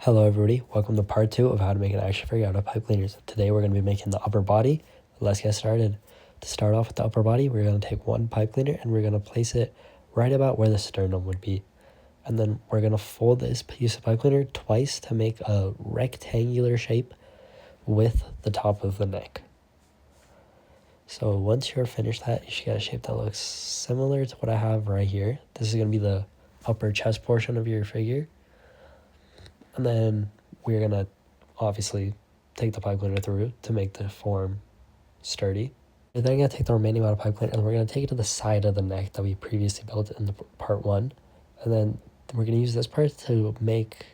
Hello everybody, welcome to part 2 of how to make an action figure out of pipe cleaners. Today we're going to be making the upper body. Let's get started. To start off with the upper body, we're going to take one pipe cleaner and we're going to place it right about where the sternum would be. And then we're going to fold this piece of pipe cleaner twice to make a rectangular shape with the top of the neck. So once you're finished that, you should get a shape that looks similar to what I have right here. This is going to be the upper chest portion of your figure. And then we're going to obviously take the pipe cleaner through to make the form sturdy. We're then going to take the remaining amount of pipe cleaner and we're going to take it to the side of the neck that we previously built in the part 1. And then we're going to use this part to make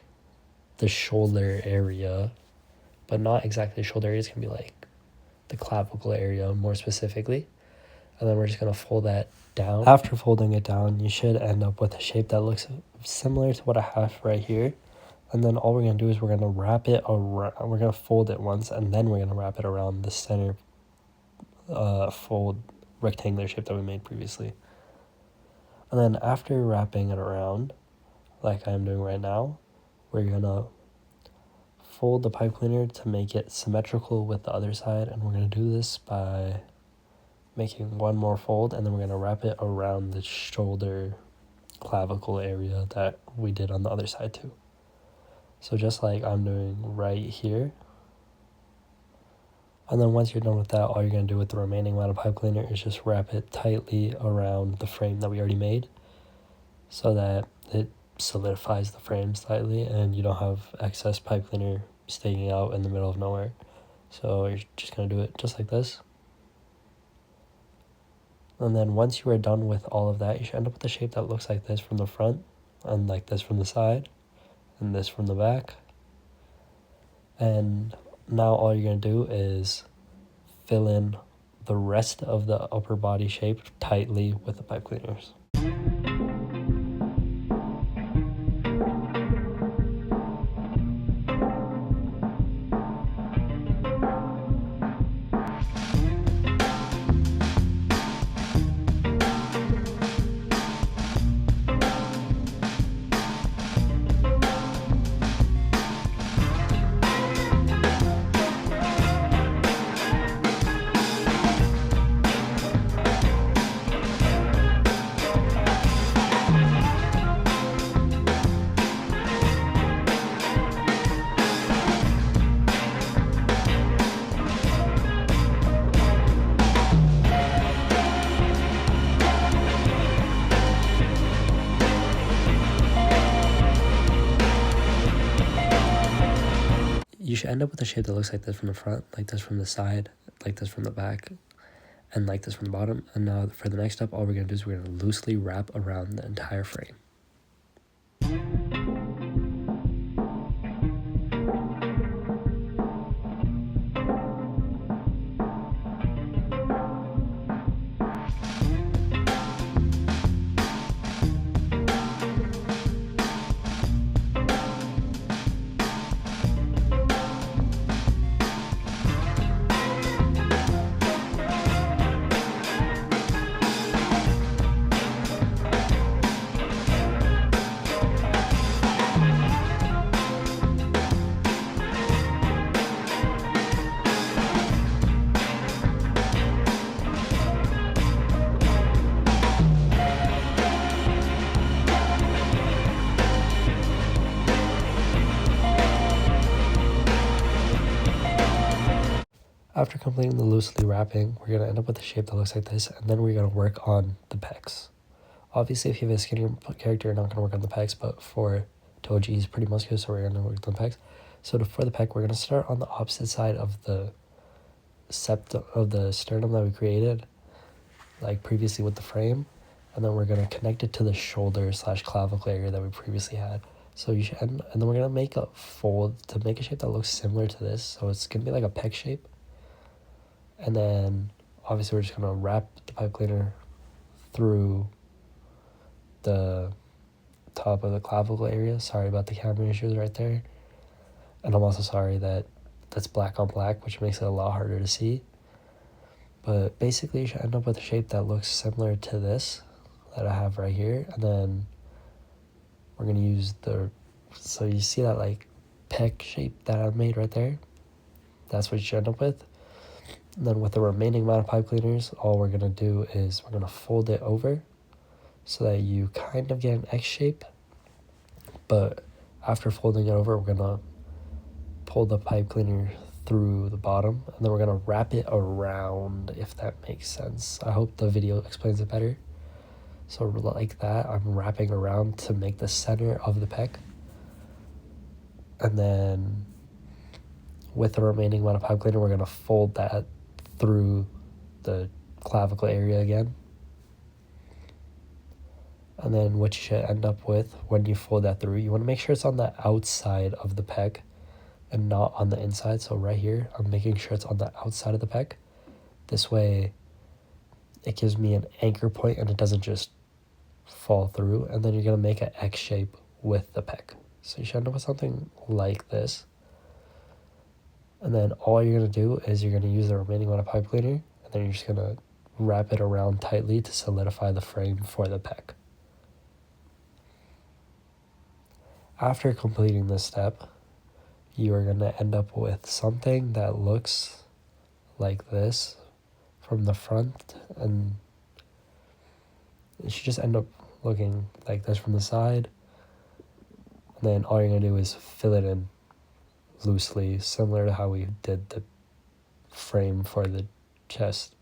the shoulder area, but not exactly the shoulder area. It's going to be like the clavicle area more specifically. And then we're just going to fold that down. After folding it down, you should end up with a shape that looks similar to what I have right here. And then all we're going to do is we're going to wrap it around, we're going to fold it once, and then we're going to wrap it around the center fold rectangular shape that we made previously. And then after wrapping it around, like I'm doing right now, we're going to fold the pipe cleaner to make it symmetrical with the other side. And we're going to do this by making one more fold, and then we're going to wrap it around the shoulder clavicle area that we did on the other side too. So just like I'm doing right here. And then once you're done with that, all you're going to do with the remaining amount of pipe cleaner is just wrap it tightly around the frame that we already made so that it solidifies the frame slightly and you don't have excess pipe cleaner sticking out in the middle of nowhere. So you're just going to do it just like this. And then once you are done with all of that, you should end up with a shape that looks like this from the front and like this from the side. And this from the back. And now all you're going to do is fill in the rest of the upper body shape tightly with the pipe cleaners. You should end up with a shape that looks like this from the front, like this from the side, like this from the back, and like this from the bottom. And now for the next step, all we're going to do is we're going to loosely wrap around the entire frame. After completing the loosely wrapping, we're going to end up with a shape that looks like this, and then we're going to work on the pecs. Obviously, if you have a skinnier character, you're not going to work on the pecs, but for Toji, he's pretty muscular, so we're going to work on the pecs. So for the pec, we're going to start on the opposite side of the septum of the sternum that we created, like previously with the frame, and then we're going to connect it to the shoulder / clavicle area that we previously had. So you should and then we're going to make a fold to make a shape that looks similar to this, so it's going to be like a pec shape. And then obviously we're just going to wrap the pipe cleaner through the top of the clavicle area. Sorry about the camera issues right there. And I'm also sorry that that's black on black, which makes it a lot harder to see. But basically you should end up with a shape that looks similar to this that I have right here. And then we're going to use so you see that like pec shape that I made right there. That's what you should end up with. And then with the remaining amount of pipe cleaners, all we're going to do is we're going to fold it over so that you kind of get an X shape. But after folding it over, we're going to pull the pipe cleaner through the bottom, and then we're going to wrap it around, if that makes sense. I hope the video explains it better. So like that, I'm wrapping around to make the center of the pec. And then with the remaining amount of pipe cleaner, we're going to fold that through the clavicle area again. And then what you should end up with when you fold that through, you want to make sure it's on the outside of the pec and not on the inside. So right here, I'm making sure it's on the outside of the pec. This way, it gives me an anchor point and it doesn't just fall through. And then you're going to make an X shape with the pec. So you should end up with something like this. And then all you're going to do is you're going to use the remaining amount of pipe cleaner, and then you're just going to wrap it around tightly to solidify the frame for the pec. After completing this step, you are going to end up with something that looks like this from the front, and it should just end up looking like this from the side. And then all you're going to do is fill it in loosely, similar to how we did the frame for the chest.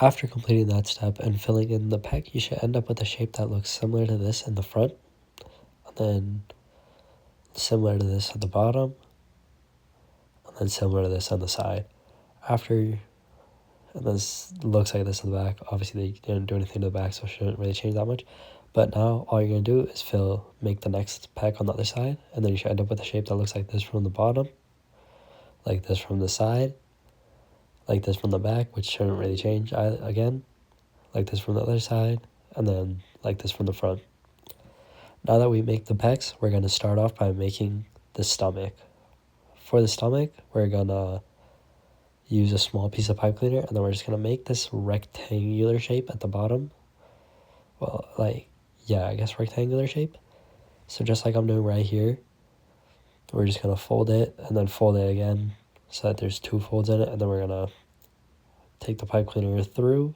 After completing that step and filling in the pec, you should end up with a shape that looks similar to this in the front, and then similar to this at the bottom, and then similar to this on the side. And this looks like this in the back. Obviously, they didn't do anything to the back, so it shouldn't really change that much. But now all you're going to do is make the next pec on the other side, and then you should end up with a shape that looks like this from the bottom, like this from the side, like this from the back, which shouldn't really change again, like this from the other side, and then like this from the front. Now that we make the pecs, we're going to start off by making the stomach. For the stomach, we're going to use a small piece of pipe cleaner, and then we're just going to make this rectangular shape at the bottom. Well, I guess rectangular shape. So just like I'm doing right here, we're just going to fold it and then fold it again so that there's two folds in it, and then we're going to take the pipe cleaner through.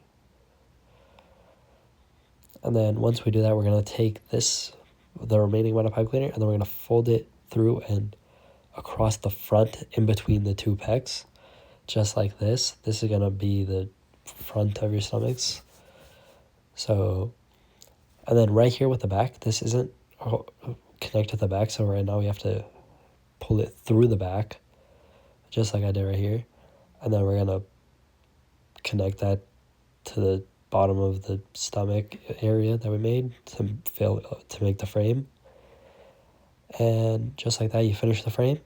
And then once we do that, we're going to take the remaining amount of pipe cleaner, and then we're going to fold it through and across the front in between the two pecs, just like this. This is going to be the front of your stomachs. So, and then right here with the back, this isn't connected to the back, so right now we have to pull it through the back, just like I did right here. And then we're going to connect that to the bottom of the stomach area that we made to make the frame. And just like that, you finish the frame.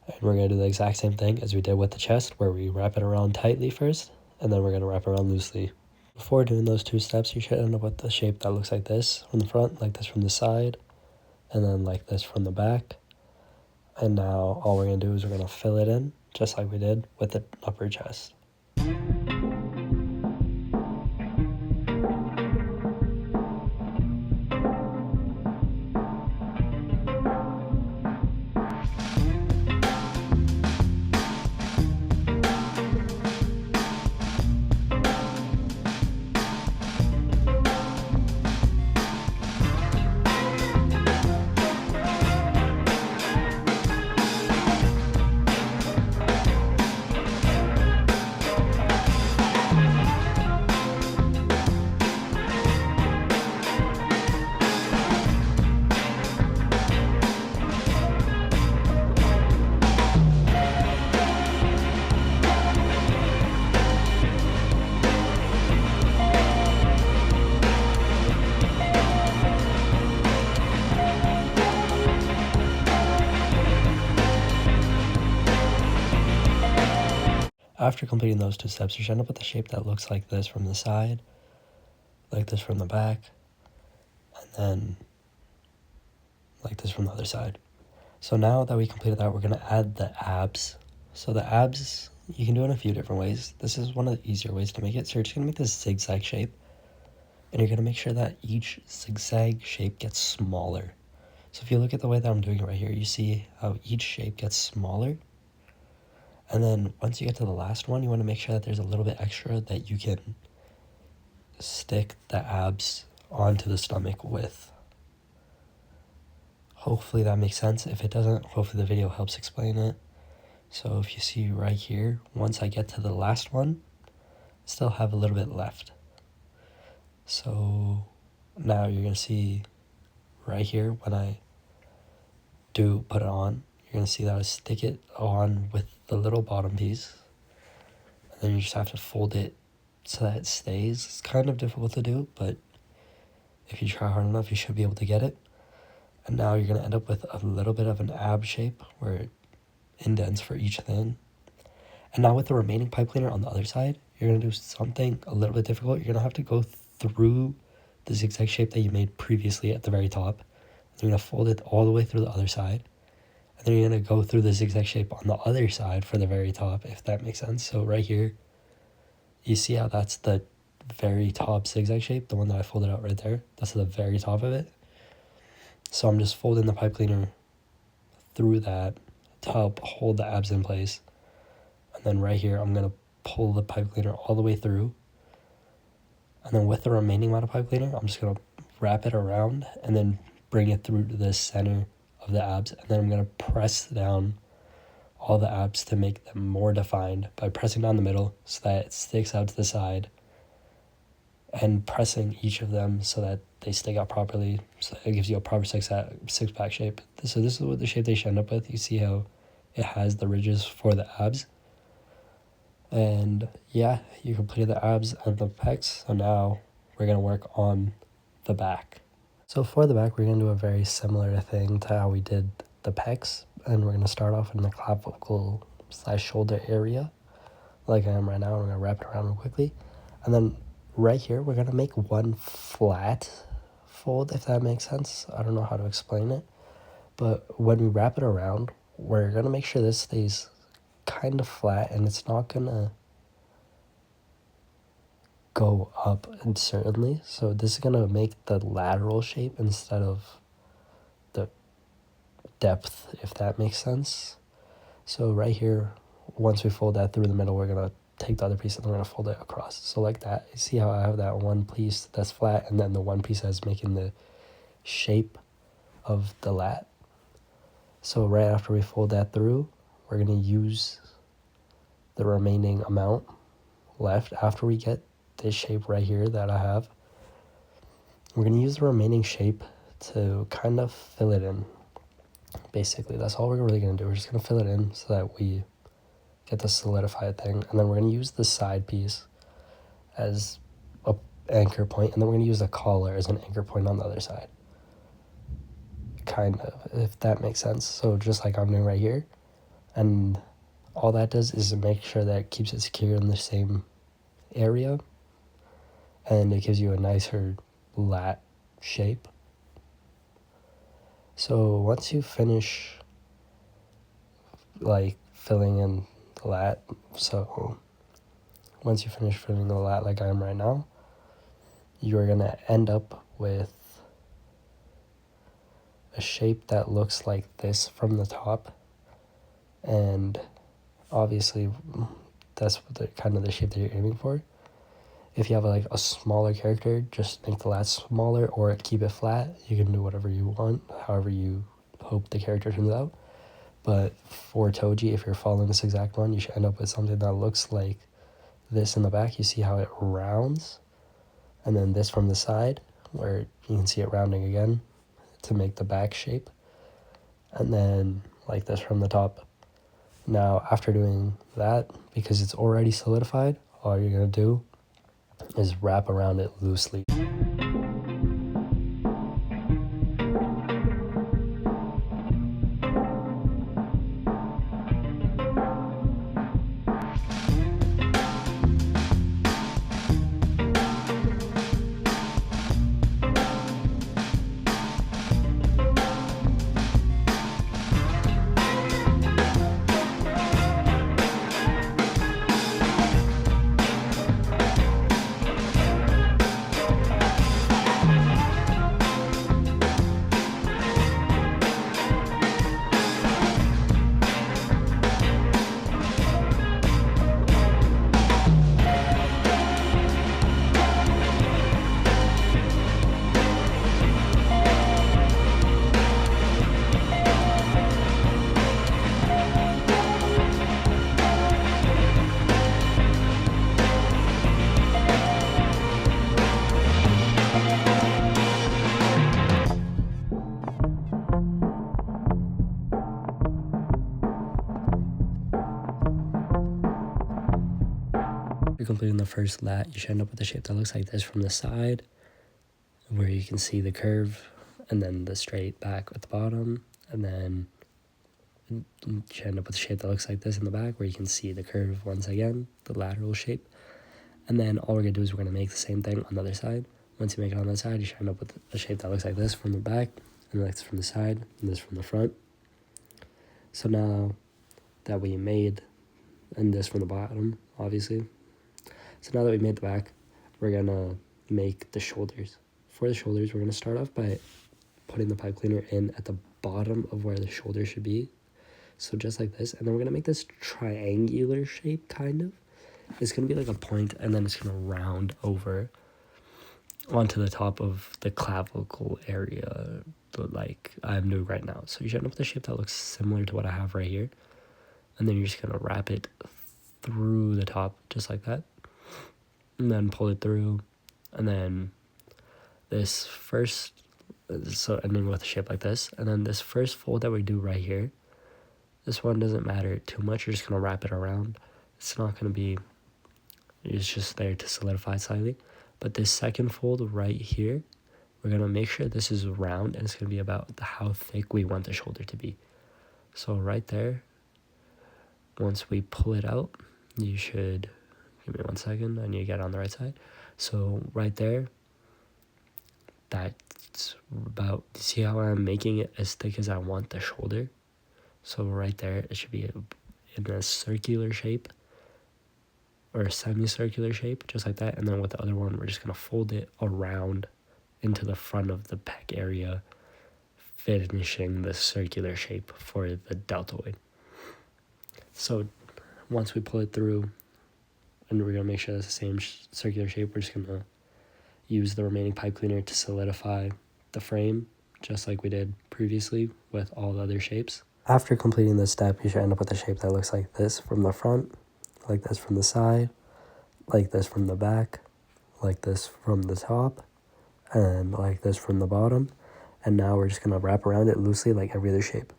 And we're going to do the exact same thing as we did with the chest, where we wrap it around tightly first, and then we're going to wrap it around loosely. Before doing those two steps, you should end up with a shape that looks like this from the front, like this from the side, and then like this from the back. And now all we're going to do is we're going to fill it in, just like we did with the upper chest. After completing those 2 steps, you should end up with a shape that looks like this from the side, like this from the back, and then like this from the other side. So now that we completed that, we're going to add the abs. So the abs, you can do it in a few different ways. This is one of the easier ways to make it. So you're just going to make this zigzag shape, and you're going to make sure that each zigzag shape gets smaller. So if you look at the way that I'm doing it right here, you see how each shape gets smaller. And then once you get to the last one, you want to make sure that there's a little bit extra that you can stick the abs onto the stomach with. Hopefully that makes sense. If it doesn't, hopefully the video helps explain it. So if you see right here, once I get to the last one, still have a little bit left. So now you're going to see right here when I do put it on, you're going to see that I stick it on with the little bottom piece. And then you just have to fold it so that it stays. It's kind of difficult to do, but if you try hard enough, you should be able to get it. And now you're going to end up with a little bit of an ab shape where it indents for each thing. And now with the remaining pipe cleaner on the other side, you're going to do something a little bit difficult. You're going to have to go through the zigzag shape that you made previously at the very top. You're going to fold it all the way through the other side. And then you're going to go through the zigzag shape on the other side for the very top, if that makes sense. So right here, you see how that's the very top zigzag shape, the one that I folded out right there. That's the very top of it. So I'm just folding the pipe cleaner through that to help hold the abs in place. And then right here, I'm going to pull the pipe cleaner all the way through. And then with the remaining amount of pipe cleaner, I'm just going to wrap it around and then bring it through to the center of the abs. And then I'm going to press down all the abs to make them more defined by pressing down the middle so that it sticks out to the side, and pressing each of them so that they stick out properly, so that it gives you a proper six-pack shape. So this is what the shape they should end up with. You see how it has the ridges for the abs. And yeah, you completed the abs and the pecs. So now we're going to work on the back. So for the back, we're going to do a very similar thing to how we did the pecs. And we're going to start off in the clavicle / shoulder area, like I am right now. And we're going to wrap it around real quickly. And then right here, we're going to make one flat fold, if that makes sense. I don't know how to explain it. But when we wrap it around, we're going to make sure this stays kind of flat, and it's not going to go up certainly. So this is going to make the lateral shape instead of the depth, if that makes sense. So right here, once we fold that through the middle, we're going to take the other piece and we're going to fold it across. So like that. You see how I have that one piece that's flat, and then the one piece that's making the shape of the lat. So right after we fold that through, we're going to use the remaining amount left after we get this shape right here that I have. We're going to use the remaining shape to kind of fill it in. Basically, that's all we're really going to do. We're just going to fill it in so that we get the solidified thing. And then we're going to use the side piece as a anchor point, and then we're going to use the collar as an anchor point on the other side. Kind of, if that makes sense. So just like I'm doing right here. And all that does is make sure that it keeps it secure in the same area, and it gives you a nicer lat shape. So once you finish like filling in the lat, so once you finish filling the lat like I am right now, you're going to end up with a shape that looks like this from the top. And obviously that's the kind of the shape that you're aiming for. If you have like a smaller character, just make the lat smaller or keep it flat. You can do whatever you want, however you hope the character turns out. But for Toji, if you're following this exact one, you should end up with something that looks like this in the back. You see how it rounds, and then this from the side where you can see it rounding again to make the back shape, and then like this from the top. Now after doing that, because it's already solidified, all you're going to do is wrap around it loosely. After completing the first lat, you should end up with a shape that looks like this from the side, where you can see the curve, and then the straight back at the bottom, and then you should end up with a shape that looks like this in the back, where you can see the curve once again, the lateral shape. And then all we're going to do is we're going to make the same thing on the other side. Once you make it on the other side, you should end up with a shape that looks like this from the back, and like this from the side, and this from the front. So now that we made, and this from the bottom, obviously. So now that we made the back, we're going to make the shoulders. For the shoulders, we're going to start off by putting the pipe cleaner in at the bottom of where the shoulder should be. So just like this. And then we're going to make this triangular shape, kind of. It's going to be like a point, and then it's going to round over onto the top of the clavicle area, like I'm doing right now. So you should end up with a shape that looks similar to what I have right here. And then you're just going to wrap it through the top, just like that. And then pull it through. And then this first, so ending with a shape like this. And then this first fold that we do right here, this one doesn't matter too much. You're just going to wrap it around. It's not going to be, it's just there to solidify slightly. But this second fold right here, we're going to make sure this is round, and it's going to be about how thick we want the shoulder to be. So right there, once we pull it out, you should, give me 1 second, I need to get on the right side. So right there, that's about, see how I'm making it as thick as I want the shoulder? So right there, it should be in a circular shape, or a semicircular shape, just like that. And then with the other one, we're just going to fold it around into the front of the pec area, finishing the circular shape for the deltoid. So once we pull it through, and we're going to make sure it's the same circular shape, we're just going to use the remaining pipe cleaner to solidify the frame, just like we did previously with all the other shapes. After completing this step, you should end up with a shape that looks like this from the front, like this from the side, like this from the back, like this from the top, and like this from the bottom. And now we're just going to wrap around it loosely like every other shape.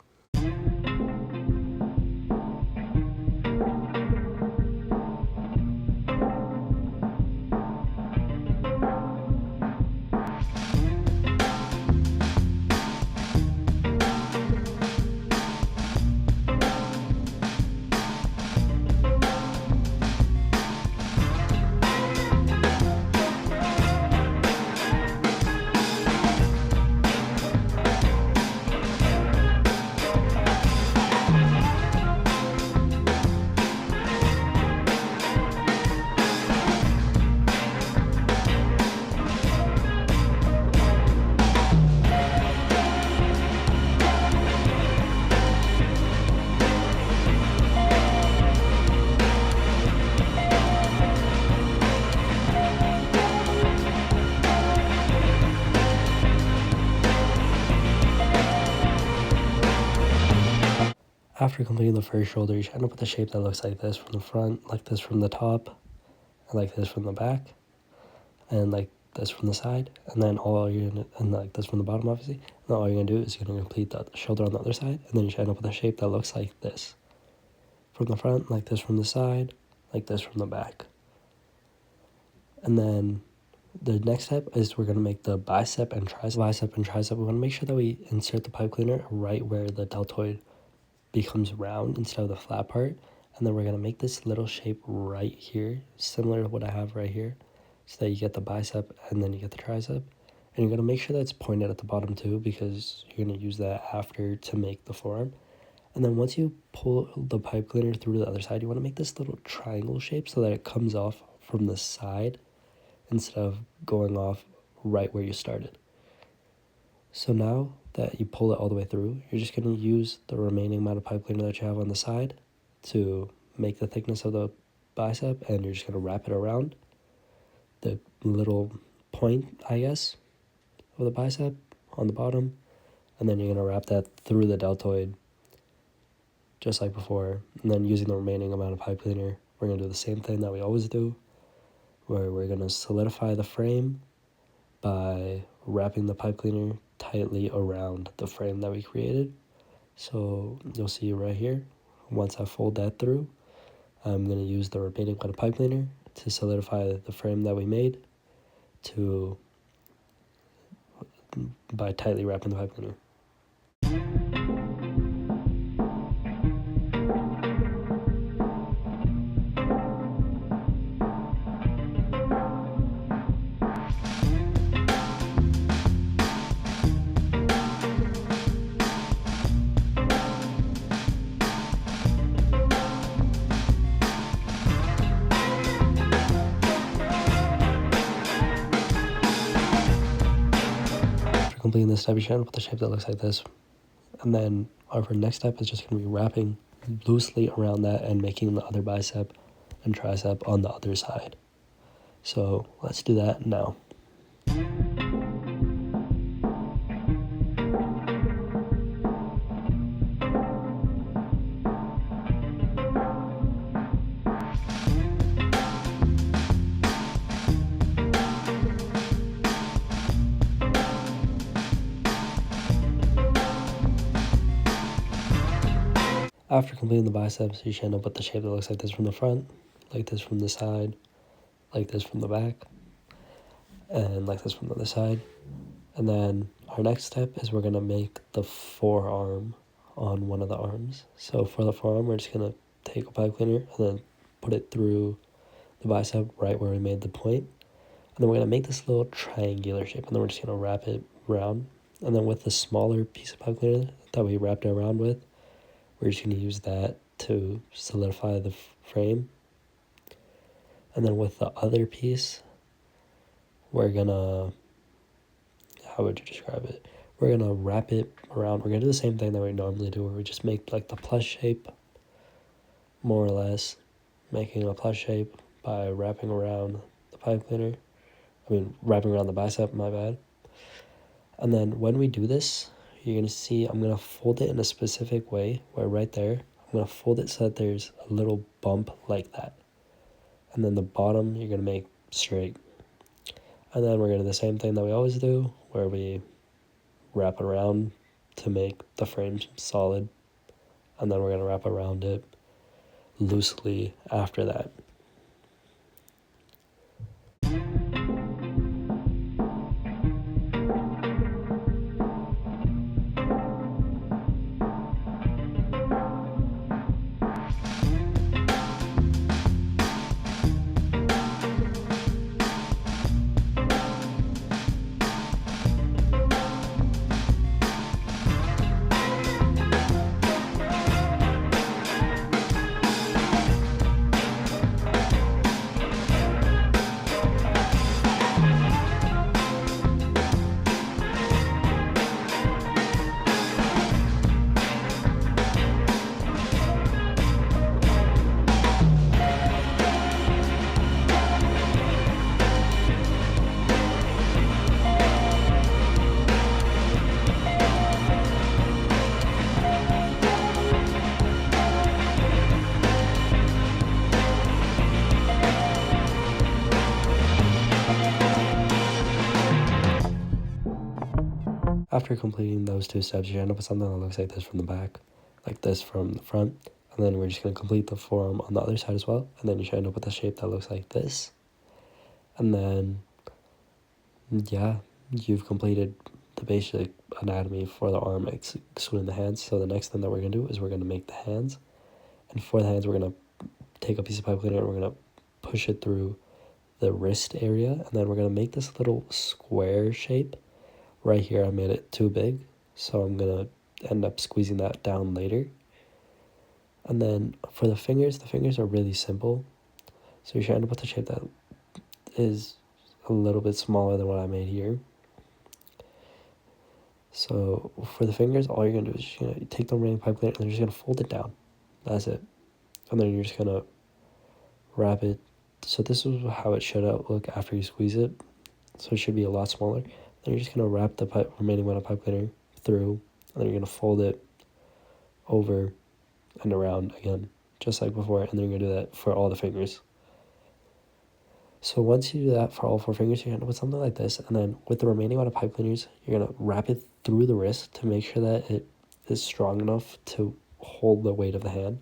After completing the first shoulder, you should end up with a shape that looks like this from the front, like this from the top, and like this from the back, and like this from the side, and then all you're gonna, and like this from the bottom, obviously. And then all you're gonna do is you're gonna complete the shoulder on the other side, and then you should end up with a shape that looks like this from the front, like this from the side, like this from the back. And then the next step is we're gonna make the bicep and tricep. We want to make sure that we insert the pipe cleaner right where the deltoid becomes round instead of the flat part. And then we're going to make this little shape right here, similar to what I have right here, so that you get the bicep and then you get the tricep. And you're going to make sure that it's pointed at the bottom too, because you're going to use that after to make the forearm. And then once you pull the pipe cleaner through to the other side, you want to make this little triangle shape so that it comes off from the side instead of going off right where you started. So now that you pull it all the way through, you're just going to use the remaining amount of pipe cleaner that you have on the side to make the thickness of the bicep, and you're just going to wrap it around the little point, I guess, of the bicep on the bottom, and then you're going to wrap that through the deltoid just like before. And then using the remaining amount of pipe cleaner, we're going to do the same thing that we always do, where we're going to solidify the frame by wrapping the pipe cleaner tightly around the frame that we created. So you'll see right here, once I fold that through, I'm going to use the remaining amount of pipe cleaner to solidify the frame that we made by tightly wrapping the pipe cleaner. Completing this step, you should end up with a shape that looks like this. And then our next step is just going to be wrapping loosely around that and making the other bicep and tricep on the other side. So let's do that now. After completing the biceps, you should end up with the shape that looks like this from the front, like this from the side, like this from the back, and like this from the other side. And then our next step is we're going to make the forearm on one of the arms. So for the forearm, we're just going to take a pipe cleaner and then put it through the bicep right where we made the point. And then we're going to make this little triangular shape, and then we're just going to wrap it around. And then with the smaller piece of pipe cleaner that we wrapped it around with, we're just going to use that to solidify the frame. And then with the other piece, we're going to, how would you describe it? We're going to wrap it around. We're going to do the same thing that we normally do, where we just make like the plus shape, more or less, making a plus shape by wrapping around the pipe cleaner. Wrapping around the bicep, my bad. And then when we do this, you're going to see I'm going to fold it in a specific way, where right there, I'm going to fold it so that there's a little bump like that. And then the bottom, you're going to make straight. And then we're going to do the same thing that we always do, where we wrap around to make the frame solid. And then we're going to wrap around it loosely after that. After completing those two steps, you end up with something that looks like this from the back, like this from the front. And then we're just going to complete the forearm on the other side as well. And then you should end up with a shape that looks like this. And then, yeah, you've completed the basic anatomy for the arm, excluding the hands. So the next thing that we're going to do is we're going to make the hands. And for the hands, we're going to take a piece of pipe cleaner and we're going to push it through the wrist area. And then we're going to make this little square shape. Right here, I made it too big, so I'm going to end up squeezing that down later. And then for the fingers are really simple. So you should end up with a shape that is a little bit smaller than what I made here. So for the fingers, all you're going to do is just gonna take the remaining pipe cleaner and you're just going to fold it down. That's it. And then you're just going to wrap it. So this is how it should look after you squeeze it. So it should be a lot smaller. Then you're just going to wrap the remaining amount of pipe cleaner through, and then you're going to fold it over and around again, just like before, and then you're going to do that for all the fingers. So once you do that for all 4 fingers, you're going to end up with something like this, and then with the remaining amount of pipe cleaners, you're going to wrap it through the wrist to make sure that it is strong enough to hold the weight of the hand,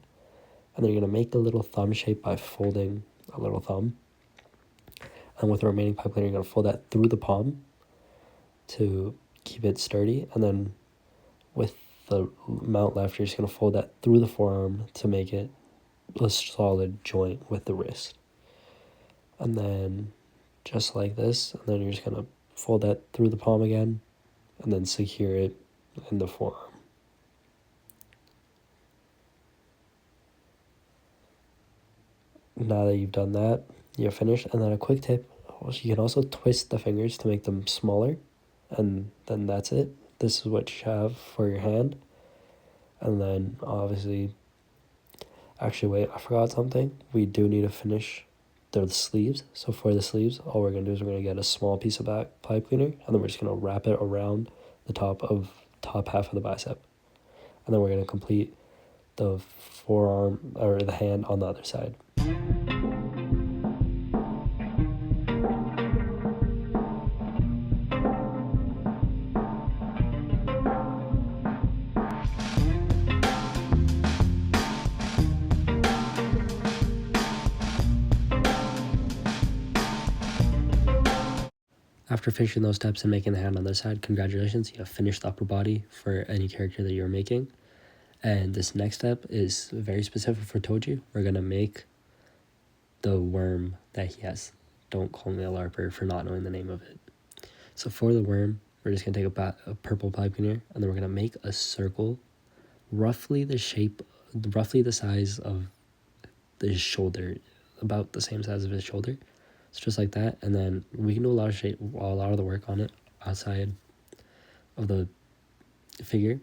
and then you're going to make the little thumb shape by folding a little thumb. And with the remaining pipe cleaner, you're going to fold that through the palm to keep it sturdy. And then with the amount left, you're just going to fold that through the forearm to make it a solid joint with the wrist. And then just like this, and then you're just going to fold that through the palm again and then secure it in the forearm. Now that you've done that, you're finished. And then a quick tip, you can also twist the fingers to make them smaller, and then that's it. This is what you have for your hand. And then obviously, actually wait, I forgot something. We do need to finish the sleeves. So for the sleeves, all we're going to do is we're going to get a small piece of back pipe cleaner, and then we're just going to wrap it around the top half of the bicep. And then we're going to complete the forearm or the hand on the other side. After finishing those steps and making the hand on the side, congratulations, you have finished the upper body for any character that you're making. And this next step is very specific for Toji. We're going to make the worm that he has. Don't call me a LARPer for not knowing the name of it. So for the worm, we're just going to take a purple pipe cleaner, and then we're going to make a circle roughly the size of his shoulder, about the same size of his shoulder. It's just like that, and then we can do a lot of the work on it outside of the figure.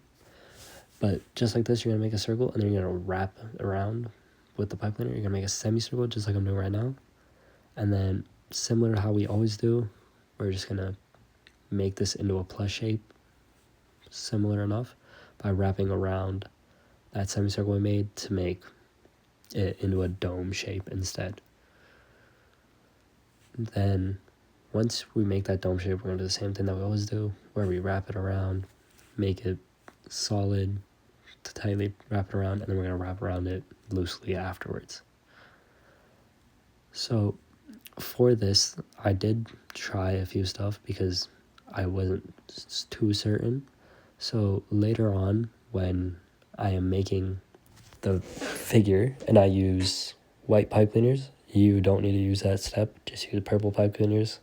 But just like this, you're going to make a circle, and then you're going to wrap around with the pipe cleaner. You're going to make a semicircle, just like I'm doing right now. And then, similar to how we always do, we're just going to make this into a plus shape, similar enough, by wrapping around that semicircle we made to make it into a dome shape instead. Then, once we make that dome shape, we're going to do the same thing that we always do, where we wrap it around, make it solid, to tightly wrap it around, and then we're going to wrap around it loosely afterwards. So for this, I did try a few stuff because I wasn't too certain. So later on, when I am making the figure and I use white pipe cleaners, you don't need to use that step, just use purple pipe cleaners,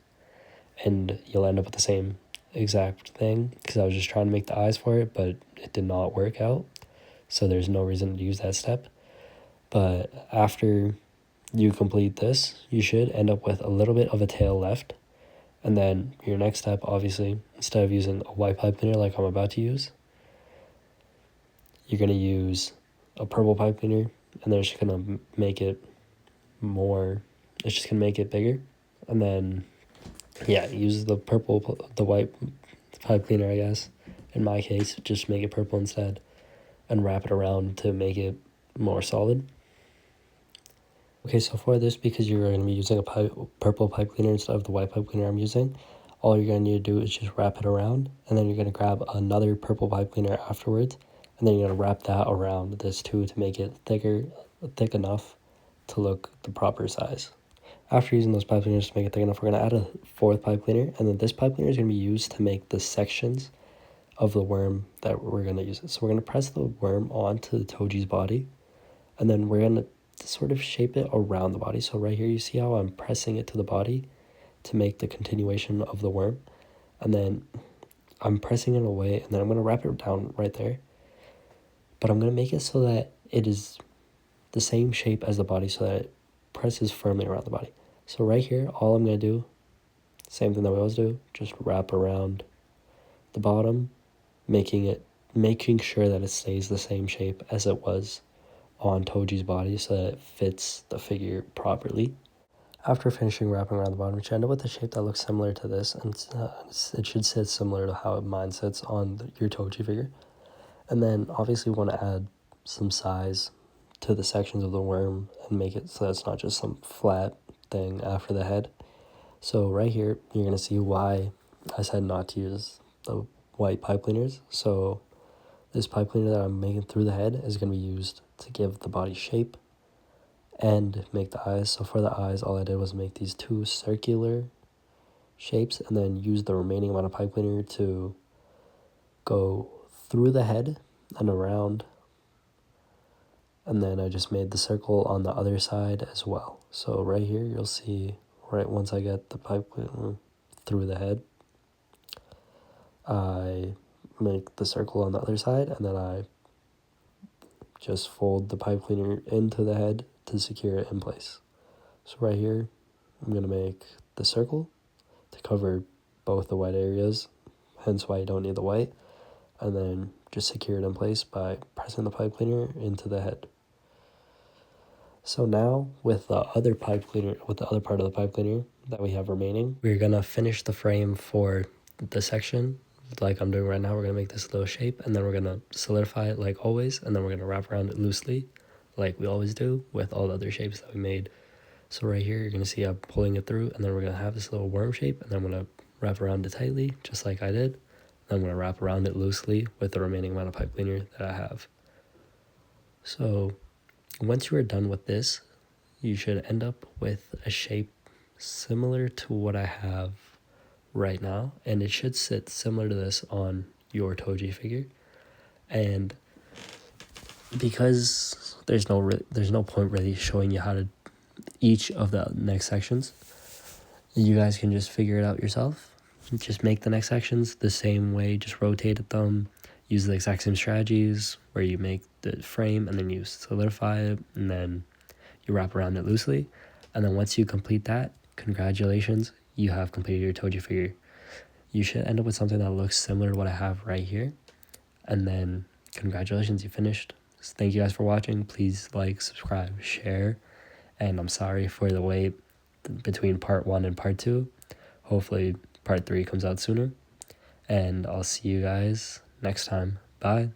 and you'll end up with the same exact thing, because I was just trying to make the eyes for it, but it did not work out, so there's no reason to use that step. But after you complete this, you should end up with a little bit of a tail left, and then your next step, obviously, instead of using a white pipe cleaner like I'm about to use, you're going to use a purple pipe cleaner, and then it's just going to make it it's just going to make it bigger. And then, yeah, use the white pipe cleaner, I guess. In my case, just make it purple instead, and wrap it around to make it more solid. Okay, so for this, because you're going to be using a purple pipe cleaner instead of the white pipe cleaner I'm using, all you're going to need to do is just wrap it around, and then you're going to grab another purple pipe cleaner afterwards, and then you're going to wrap that around this too to make it thick enough to look the proper size. After using those pipe cleaners to make it thick enough, we're going to add a fourth pipe cleaner, and then this pipe cleaner is going to be used to make the sections of the worm that we're going to use. So we're going to press the worm onto the Toji's body, and then we're going to sort of shape it around the body. So right here, you see how I'm pressing it to the body to make the continuation of the worm, and then I'm pressing it away, and then I'm going to wrap it down right there, but I'm going to make it so that it is the same shape as the body, so that it presses firmly around the body. So right here, all I'm going to do, same thing that we always do, just wrap around the bottom, making sure that it stays the same shape as it was on Toji's body, so that it fits the figure properly. After finishing wrapping around the bottom, you should end up with a shape that looks similar to this, and it should sit similar to how mine sits on your Toji figure. And then obviously we want to add some size to the sections of the worm and make it so that it's not just some flat thing after the head. So right here, you're going to see why I said not to use the white pipe cleaners. So this pipe cleaner that I'm making through the head is going to be used to give the body shape, and make the eyes. So for the eyes, all I did was make these two circular shapes and then use the remaining amount of pipe cleaner to go through the head and around. And then I just made the circle on the other side as well. So right here, you'll see right once I get the pipe cleaner through the head, I make the circle on the other side, and then I just fold the pipe cleaner into the head to secure it in place. So right here, I'm going to make the circle to cover both the white areas, hence why you don't need the white, and then just secure it in place by pressing the pipe cleaner into the head. So now with the other part of the pipe cleaner that we have remaining, we're going to finish the frame for the section like I'm doing right now. We're going to make this little shape, and then we're going to solidify it like always, and then we're going to wrap around it loosely like we always do with all the other shapes that we made. So right here, you're going to see I'm pulling it through, and then we're going to have this little worm shape, and then I'm going to wrap around it tightly, just like I did. Then I'm going to wrap around it loosely with the remaining amount of pipe cleaner that I have. So once you are done with this, you should end up with a shape similar to what I have right now, and it should sit similar to this on your Toji figure. And because there's no point really showing you how to each of the next sections, you guys can just figure it out yourself. Just make the next sections the same way, just rotate them, use the exact same strategies where you make the frame and then you solidify it and then you wrap around it loosely. And then once you complete that, congratulations, you have completed your Toji figure. You should end up with something that looks similar to what I have right here. And then congratulations, you finished. So thank you guys for watching. Please like, subscribe, share. And I'm sorry for the wait between part 1 and part 2. Hopefully part 3 comes out sooner. And I'll see you guys next time. Bye.